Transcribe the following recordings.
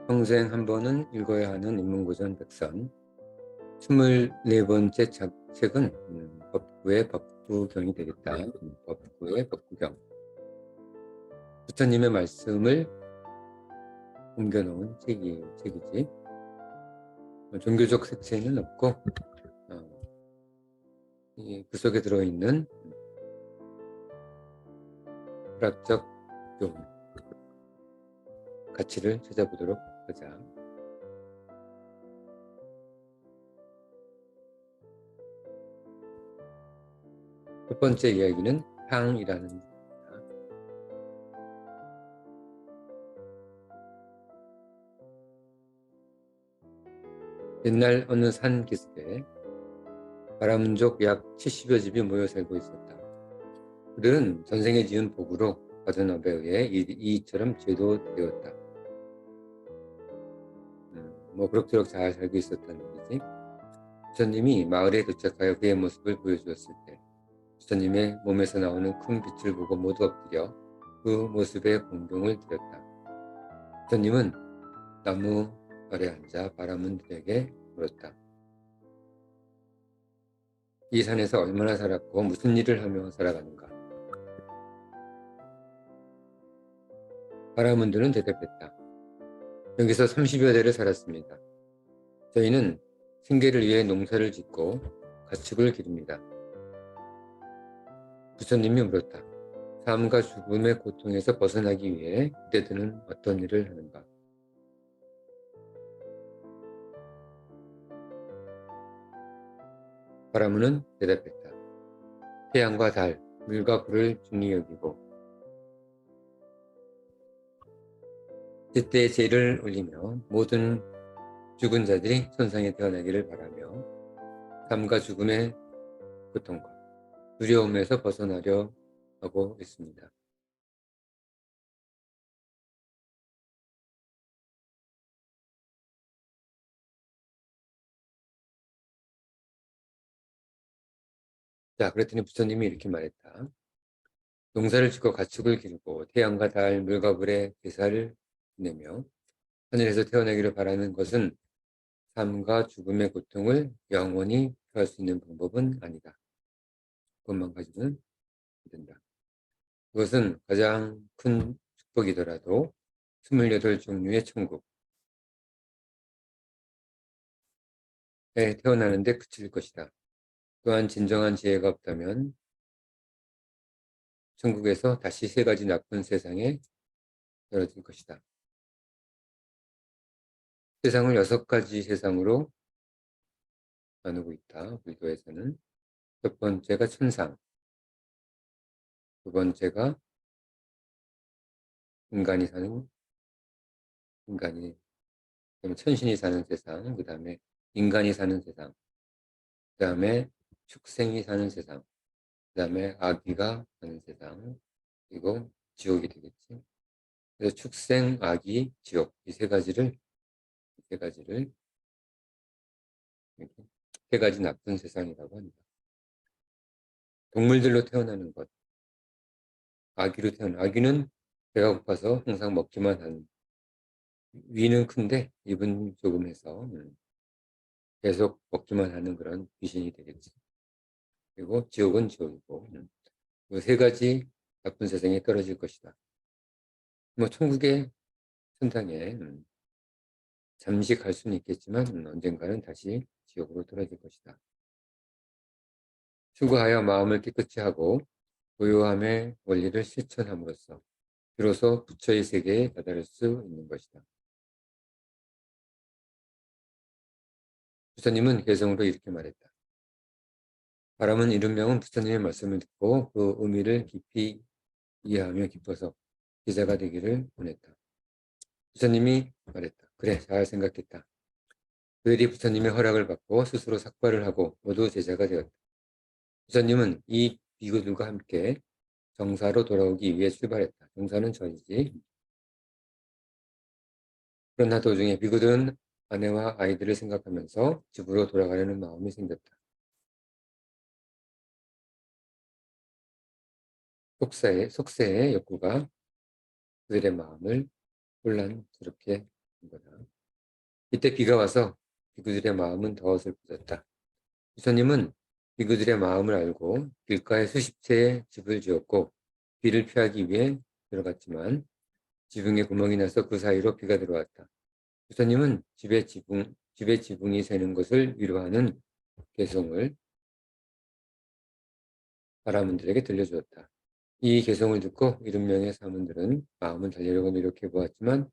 평생 한 번은 읽어야 하는 인문고전 백선 24번째 책은 법구의 법구경이 되겠다. 법구의 법구경. 부처님의 말씀을 옮겨놓은 책이지. 종교적 색채는 없고 그 속에 들어있는 철학적 교훈, 가치를 찾아보도록 하자. 첫 번째 이야기는 향이라는 겁니다. 옛날 어느 산 기슭에 바라문족 약 70여 집이 모여 살고 있었다. 그들은 전생에 지은 복으로 받은 업에 의해 이처럼 제도되었다. 그럭저럭 잘 살고 있었다는 얘기지. 부처님이 마을에 도착하여 그의 모습을 보여주었을 때 부처님의 몸에서 나오는 큰 빛을 보고 모두 엎드려 그 모습에 공경을 드렸다. 부처님은 나무 아래 앉아 바라문들에게 물었다. 이 산에서 얼마나 살았고 무슨 일을 하며 살아가는가? 바라문들은 대답했다. 여기서 30여 대를 살았습니다. 저희는 생계를 위해 농사를 짓고 가축을 기릅니다. 부처님이 물었다. 삶과 죽음의 고통에서 벗어나기 위해 그대들은 어떤 일을 하는가? 바라문은 대답했다. 태양과 달, 물과 불을 중히 여기고 제때에 제를 올리며 모든 죽은 자들이 천상에 태어나기를 바라며 삶과 죽음의 고통과 두려움에서 벗어나려 하고 있습니다. 자, 그랬더니 부처님이 이렇게 말했다. 농사를 짓고 가축을 기르고 태양과 달, 물과 불에 제사를 지내며 하늘에서 태어나기를 바라는 것은 삶과 죽음의 고통을 영원히 피할 수 있는 방법은 아니다. 그것만 가지고는 안 된다. 그것은 가장 큰 축복이더라도 28종류의 천국에 태어나는데 그칠 것이다. 또한 진정한 지혜가 없다면 천국에서 다시 3가지 나쁜 세상에 떨어질 것이다. 세상을 6가지 세상으로 나누고 있다. 불교에서는. 첫 번째가 천상, 두 번째가 인간이, 천신이 사는 세상, 그 다음에 인간이 사는 세상, 그 다음에 축생이 사는 세상, 그 다음에 아기가 사는 세상, 그리고 지옥이 되겠지. 그래서 축생, 아기, 지옥 이 세 가지를 이렇게 세 가지 나쁜 세상이라고 합니다. 동물들로 태어나는 것, 아기는 배가 고파서 항상 먹기만 하는, 위는 큰데 입은 조금 해서 계속 먹기만 하는 그런 귀신이 되겠지. 그리고 지옥은 지옥이고 그 3가지 나쁜 세상에 떨어질 것이다. 천국의 천당에 잠시 갈 수는 있겠지만 언젠가는 다시 지옥으로 떨어질 것이다. 추구하여 마음을 깨끗이 하고 고요함의 원리를 실천함으로써 비로소 부처의 세계에 다다를 수 있는 것이다. 부처님은 개성으로 이렇게 말했다. 바람은 이른명은 부처님의 말씀을 듣고 그 의미를 깊이 이해하며 기뻐서 제자가 되기를 원했다. 부처님이 말했다. 그래, 잘 생각했다. 그들이 부처님의 허락을 받고 스스로 삭발을 하고 모두 제자가 되었다. 부처님은 이 비구들과 함께 정사로 돌아오기 위해 출발했다. 정사는 저이지. 그러나 도중에 비구들은 아내와 아이들을 생각하면서 집으로 돌아가려는 마음이 생겼다. 속세의 욕구가 그들의 마음을 혼란스럽게 거다. 이때 비가 와서 비구들의 마음은 더 슬퍼졌다. 부처님은 비구들의 마음을 알고 길가에 수십 채의 집을 지었고 비를 피하기 위해 들어갔지만 지붕에 구멍이 나서 그 사이로 비가 들어왔다. 부처님은 집에 지붕이 새는 것을 위로하는 개성을 바라문들에게 들려주었다. 이 개성을 듣고 7명의 사문들은 마음을 달래려고 노력해 보았지만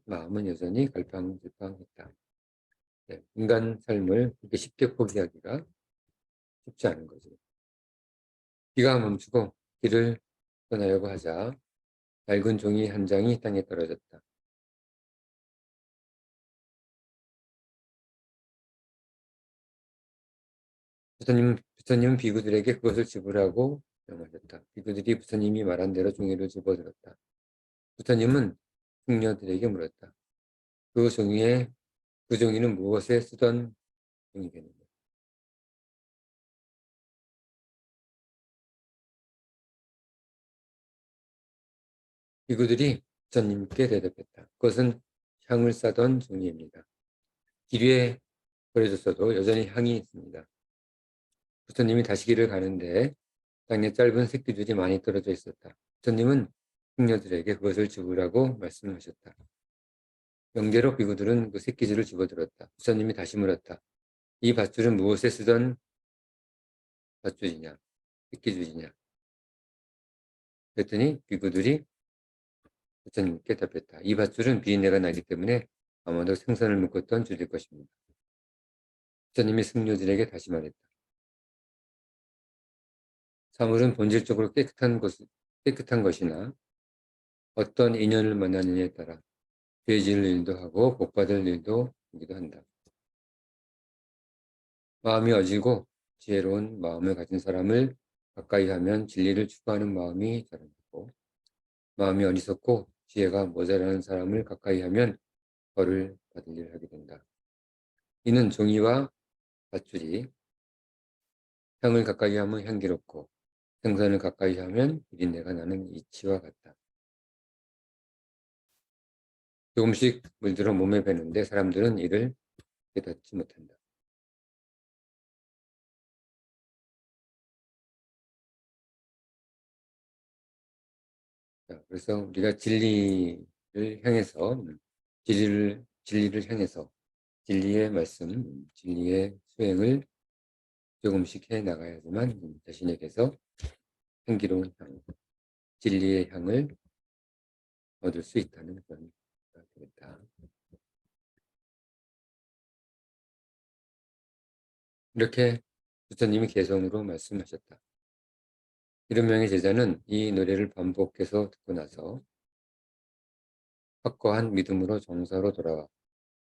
마음은 여전히 갈팡질팡했다. 네, 인간 삶을 그렇게 쉽게 포기하기가 쉽지 않은 거지. 비가 멈추고 길을 떠나려고 하자 낡은 종이 한 장이 땅에 떨어졌다. 부처님은 비구들에게 그것을 집으라고 명하셨다. 비구들이 부처님이 말한 대로 종이를 집어들었다. 부처님은 승려들에게 물었다. 그 종이에 그 종이는 무엇에 쓰던 종이겠느냐? 비구들이 부처님께 대답했다. 그것은 향을 싸던 종이입니다. 길 위에 버려졌어도 여전히 향이 있습니다. 부처님이 다시 길을 가는데 땅에 짧은 새끼줄이 많이 떨어져 있었다. 부처님은 승려들에게 그것을 집으라고 말씀하셨다. 명계로 비구들은 그 새끼줄을 집어들었다. 부처님이 다시 물었다. 이 밧줄은 무엇에 쓰던 밧줄이냐? 새끼줄이냐? 그랬더니 비구들이 부처님께 답했다. 이 밧줄은 비린내가 나기 때문에 아마도 생선을 묶었던 줄일 것입니다. 부처님이 승려들에게 다시 말했다. 사물은 본질적으로 깨끗한 것이나 어떤 인연을 만나느냐에 따라 죄 지을 일도 하고 복받을 일도 하기도 한다. 마음이 어지고 지혜로운 마음을 가진 사람을 가까이 하면 진리를 추구하는 마음이 자라나고 마음이 어리석고 지혜가 모자라는 사람을 가까이 하면 벌을 받을 일을 하게 된다. 이는 종이와 밧줄이 향을 가까이 하면 향기롭고 생선을 가까이 하면 비린내가 나는 이치와 같다. 조금씩 물들어 몸에 배는데 사람들은 이를 깨닫지 못한다. 자, 그래서 우리가 진리를 향해서 진리를 향해서 진리의 말씀, 진리의 수행을 조금씩 해 나가야지만 자신에게서 향기로운 향, 진리의 향을 얻을 수 있다는 그런 되겠다. 이렇게 부처님이 개성으로 말씀하셨다. 7명의 제자는 이 노래를 반복해서 듣고 나서 확고한 믿음으로 정사로 돌아와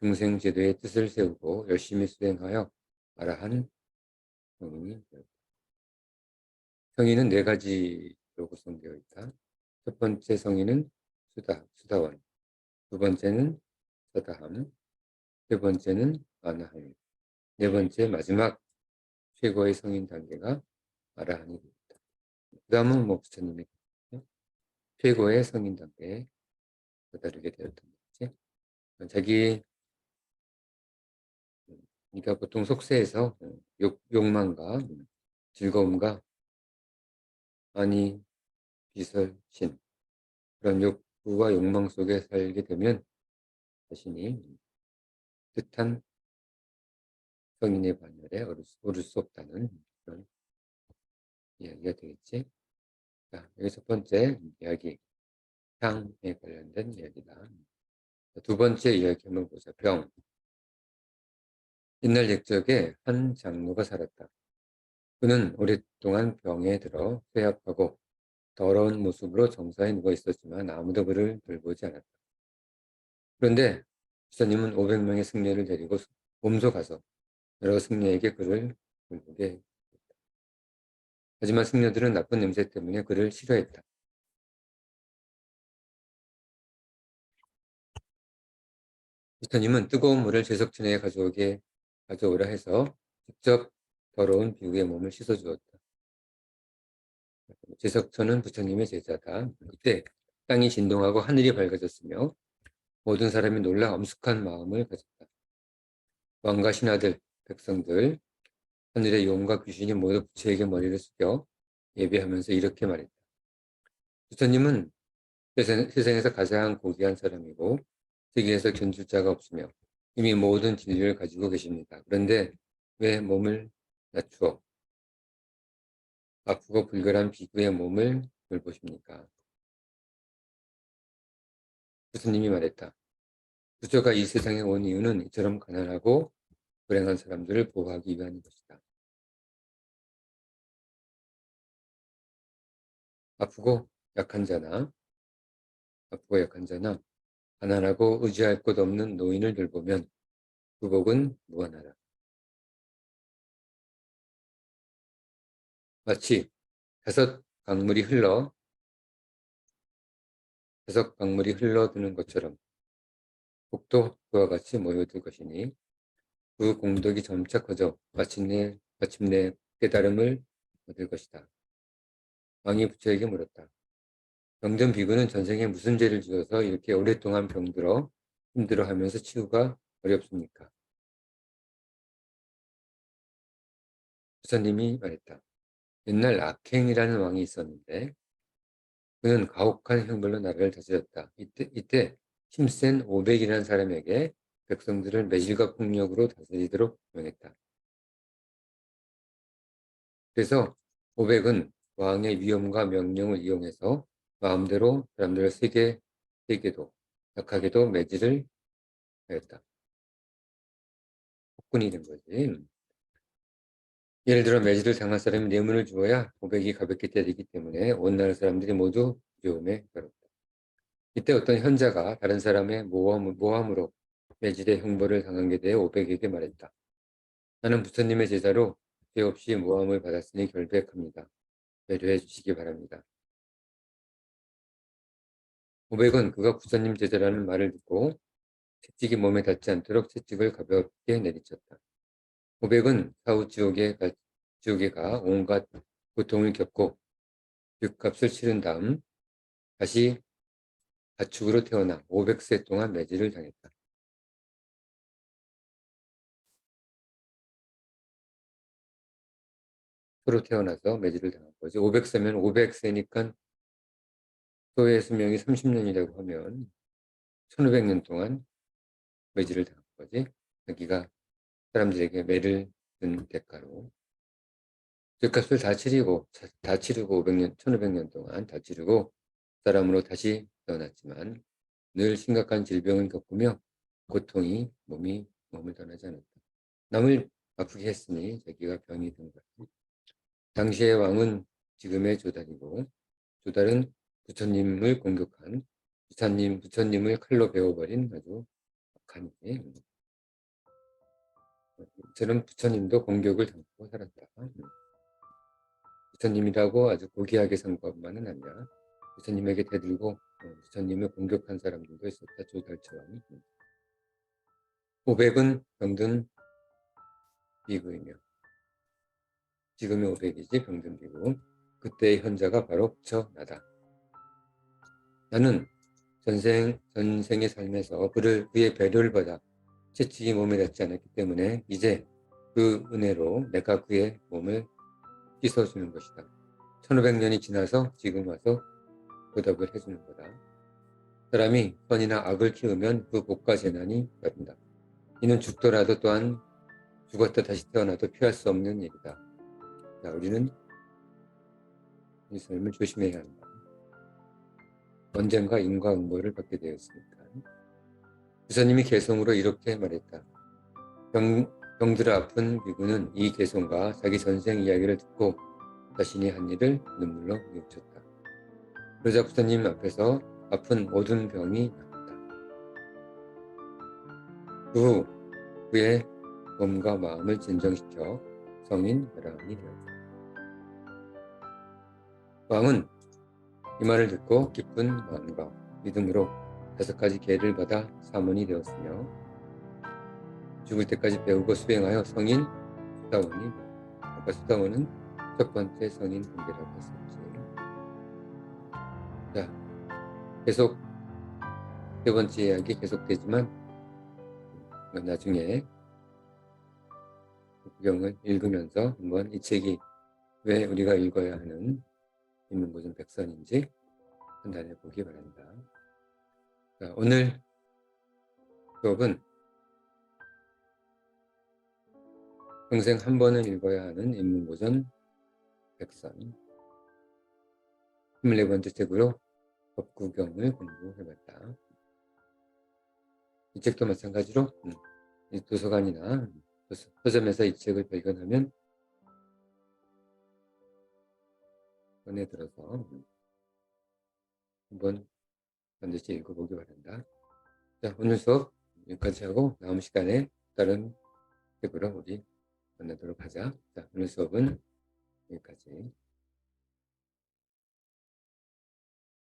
중생제도의 뜻을 세우고 열심히 수행하여 아라한 성인이 되었다. 성인은 4가지로 구성되어 있다. 첫 번째 성인은 수다원, 두 번째는 서다함, 세 번째는 아나함, 네 번째 마지막 최고의 성인 단계가 아라한이 됩니다. 그 다음은 뭐 부처님의 최고의 성인 단계에 도달하게 되었던 거지. 자기 그러니까 보통 속세에서 욕망과 즐거움과 아니 비설신 그런 욕구와 욕망 속에 살게 되면 자신이 뜻한 성인의 반열에 오를 수 없다는 그런 이야기가 되겠지. 자, 여기 첫 번째 이야기, 향에 관련된 이야기다. 두 번째 이야기 한번 보자. 병. 옛날 옛적에 한 장로가 살았다. 그는 오랫동안 병에 들어 쇠약하고 더러운 모습으로 정사에 누워 있었지만 아무도 그를 돌보지 않았다. 그런데 부처님은 500명의 승려를 데리고 몸소 가서 여러 승려에게 그를 돌보게 했다. 하지만 승려들은 나쁜 냄새 때문에 그를 싫어했다. 부처님은 뜨거운 물을 제석천에 가져오라 해서 직접 더러운 비구의 몸을 씻어주었다. 제석천은 부처님의 제자다. 이때 땅이 진동하고 하늘이 밝아졌으며 모든 사람이 놀라 엄숙한 마음을 가졌다. 왕과 신하들, 백성들, 하늘의 용과 귀신이 모두 부처에게 머리를 숙여 예배하면서 이렇게 말했다. 부처님은 세상에서 가장 고귀한 사람이고 세계에서 견줄 자가 없으며 이미 모든 진리를 가지고 계십니다. 그런데 왜 몸을 낮추어 아프고 불결한 비구의 몸을 돌보십니까? 부처님이 말했다. 부처가 이 세상에 온 이유는 이처럼 가난하고 불행한 사람들을 보호하기 위한 것이다. 아프고 약한 자나 가난하고 의지할 곳 없는 노인을 돌보면 그 복은 무한하다. 마치 다섯 강물이 흘러드는 것처럼 복도 그와 같이 모여들 것이니 그 공덕이 점차 커져 마침내 깨달음을 얻을 것이다. 왕이 부처에게 물었다. 병든 비구는 전생에 무슨 죄를 지어서 이렇게 오랫동안 병들어 힘들어하면서 치유가 어렵습니까? 부처님이 말했다. 옛날 악행이라는 왕이 있었는데 그는 가혹한 형벌로 나라를 다스렸다. 이때 힘센 오백이라는 사람에게 백성들을 매질과 폭력으로 다스리도록 명했다. 그래서 오백은 왕의 위엄과 명령을 이용해서 마음대로 사람들을 세게도 약하게도 매질을 하였다. 폭군이 된 거지. 예를 들어 매질을 당한 사람이 뇌물을 주어야 오백이 가볍게 때리기 때문에 온 나라 사람들이 모두 두려움에 떨었다. 이때 어떤 현자가 다른 사람의 모함으로 매질의 형벌을 당한 게 대해 오백에게 말했다. 나는 부처님의 제자로 죄 없이 모함을 받았으니 결백합니다. 배려해 주시기 바랍니다. 오백은 그가 부처님 제자라는 말을 듣고 채찍이 몸에 닿지 않도록 채찍을 가볍게 내리쳤다. 오백은 사후 지옥에 가 온갖 고통을 겪고 죗값을 치른 다음 다시 가축으로 태어나 500세 동안 매질을 당했다. 소로 태어나서 매질을 당한 거지. 500세면 500세니까 소의 수명이 30년이라고 하면 1500년 동안 매질을 당한 거지. 자기가 사람들에게 매를 든 대가로. 죗값을 다 치르고 500년, 1500년 동안 다 치르고 사람으로 다시 태어났지만 늘 심각한 질병을 겪으며 고통이 몸을 떠나지 않았다. 남을 아프게 했으니 자기가 병이 든 거다. 당시의 왕은 지금의 조달이고 조달은 부처님을 공격한 부처님을 칼로 베어버린 아주 악한 이. 저는 부처님도 공격을 당하고 살았다. 부처님이라고 아주 고귀하게 산 것만은 아니야. 부처님에게 대들고 부처님을 공격한 사람들도 있었다. 조달처럼. 오백은 병든 비구이며 지금의 오백이지 병든 비구. 그때의 현자가 바로 부처나다. 나는 전생의 삶에서 그의 배려를 받아 채찍이 몸에 닿지 않았기 때문에 이제 그 은혜로 내가 그의 몸을 씻어주는 것이다. 1500년이 지나서 지금 와서 보답을 해주는 거다. 사람이 선이나 악을 키우면 그 복과 재난이 따른다. 이는 죽더라도 또한 죽었다 다시 태어나도 피할 수 없는 일이다. 자, 우리는 이 삶을 조심해야 한다. 언젠가 인과응보를 받게 되었으니까. 부처님이 개성으로 이렇게 말했다. 병들어 아픈 비구는 이 개성과 자기 전생 이야기를 듣고 자신이 한 일을 눈물로 뉘우쳤다. 그러자 부처님 앞에서 아픈 모든 병이 낫다. 그 후 그의 몸과 마음을 진정시켜 성인 벼랑이 되었다. 왕은 이 말을 듣고 기쁜 마음과 믿음으로 5가지 계를 받아 사문이 되었으며 죽을 때까지 배우고 수행하여 성인 수다원이 되었다. 아까 수다원은 첫 번째 성인 단계라고 했었지. 자, 계속 세 번째 이야기 계속되지만 이건 나중에 구경을 읽으면서 한번 이 책이 왜 우리가 읽어야 하는 인문고전 백선인지 판단해 보기 바랍니다. 자, 오늘 수업은 평생 한 번은 읽어야 하는 인문고전 백선 24번째 책으로 법구경을 공부해봤다. 이 책도 마찬가지로 이 도서관이나 서점에서 이 책을 발견하면 꺼내들어서 한번 반드시 읽어보기 바란다. 자, 오늘 수업 여기까지 하고 다음 시간에 다른 책으로 우리 만나도록 하자. 자, 오늘 수업은 여기까지.